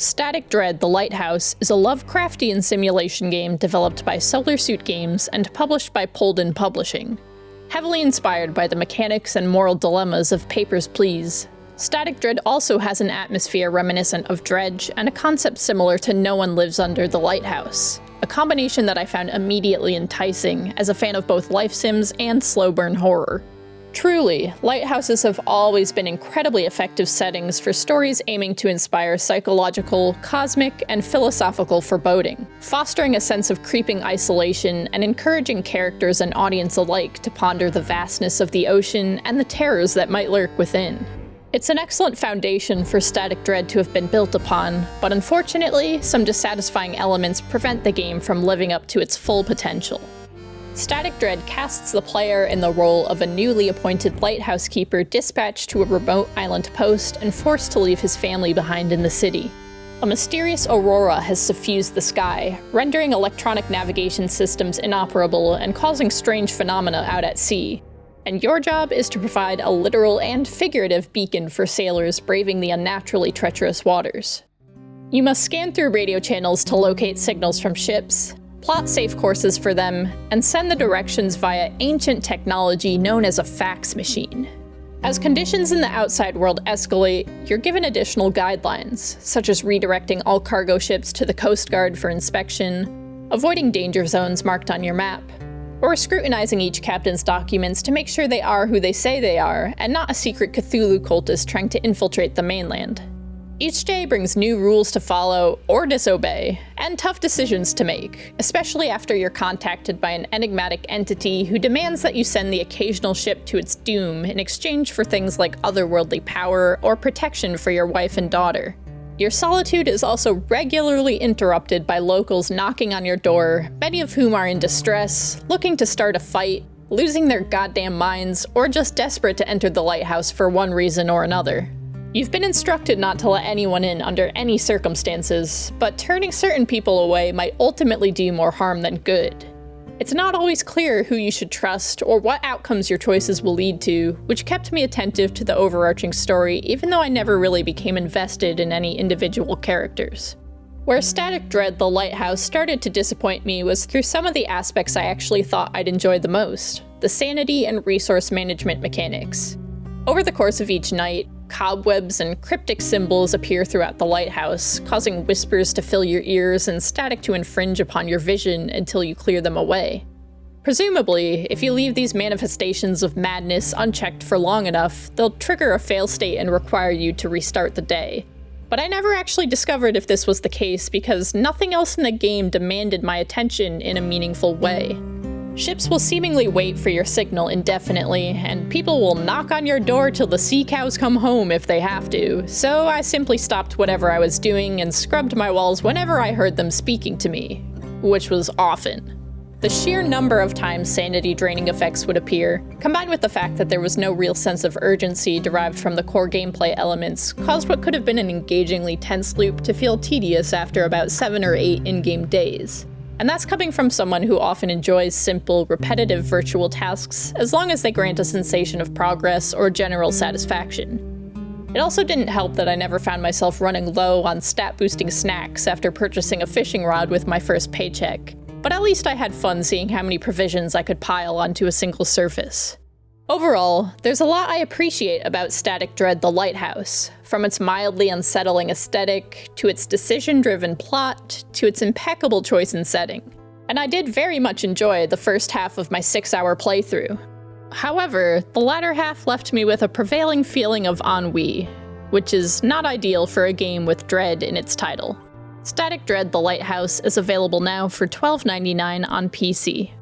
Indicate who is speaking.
Speaker 1: Static Dread: The Lighthouse is a Lovecraftian simulation game developed by Solar.suit Games and published by Polden Publishing. Heavily inspired by the mechanics and moral dilemmas of Papers, Please, Static Dread also has an atmosphere reminiscent of Dredge and a concept similar to No One Lives Under the Lighthouse, a combination that I found immediately enticing as a fan of both life sims and slow burn horror. Truly, lighthouses have always been incredibly effective settings for stories aiming to inspire psychological, cosmic, and philosophical foreboding, fostering a sense of creeping isolation and encouraging characters and audience alike to ponder the vastness of the ocean and the terrors that might lurk within. It's an excellent foundation for Static Dread to have been built upon, but unfortunately, some dissatisfying elements prevent the game from living up to its full potential. Static Dread casts the player in the role of a newly appointed lighthouse keeper dispatched to a remote island post and forced to leave his family behind in the city. A mysterious aurora has suffused the sky, rendering electronic navigation systems inoperable and causing strange phenomena out at sea. And your job is to provide a literal and figurative beacon for sailors braving the unnaturally treacherous waters. You must scan through radio channels to locate signals from ships, plot safe courses for them, and send the directions via ancient technology known as a fax machine. As conditions in the outside world escalate, you're given additional guidelines, such as redirecting all cargo ships to the Coast Guard for inspection, avoiding danger zones marked on your map, or scrutinizing each captain's documents to make sure they are who they say they are, and not a secret Cthulhu cultist trying to infiltrate the mainland. Each day brings new rules to follow or disobey, and tough decisions to make, especially after you're contacted by an enigmatic entity who demands that you send the occasional ship to its doom in exchange for things like otherworldly power or protection for your wife and daughter. Your solitude is also regularly interrupted by locals knocking on your door, many of whom are in distress, looking to start a fight, losing their goddamn minds, or just desperate to enter the lighthouse for one reason or another. You've been instructed not to let anyone in under any circumstances, but turning certain people away might ultimately do more harm than good. It's not always clear who you should trust or what outcomes your choices will lead to, which kept me attentive to the overarching story even though I never really became invested in any individual characters. Where Static Dread: The Lighthouse started to disappoint me was through some of the aspects I actually thought I'd enjoy the most, the sanity and resource management mechanics. Over the course of each night, cobwebs and cryptic symbols appear throughout the lighthouse, causing whispers to fill your ears and static to infringe upon your vision until you clear them away. Presumably, if you leave these manifestations of madness unchecked for long enough, they'll trigger a fail state and require you to restart the day. But I never actually discovered if this was the case because nothing else in the game demanded my attention in a meaningful way. Ships will seemingly wait for your signal indefinitely, and people will knock on your door till the sea cows come home if they have to, so I simply stopped whatever I was doing and scrubbed my walls whenever I heard them speaking to me, which was often. The sheer number of times sanity-draining effects would appear, combined with the fact that there was no real sense of urgency derived from the core gameplay elements, caused what could have been an engagingly tense loop to feel tedious after about 7 or 8 in-game days. And that's coming from someone who often enjoys simple, repetitive virtual tasks as long as they grant a sensation of progress or general satisfaction. It also didn't help that I never found myself running low on stat-boosting snacks after purchasing a fishing rod with my first paycheck, but at least I had fun seeing how many provisions I could pile onto a single surface. Overall, there's a lot I appreciate about Static Dread: The Lighthouse, from its mildly unsettling aesthetic, to its decision-driven plot, to its impeccable choice in setting. And I did very much enjoy the first half of my 6-hour playthrough. However, the latter half left me with a prevailing feeling of ennui, which is not ideal for a game with dread in its title. Static Dread: The Lighthouse is available now for $12.99 on PC.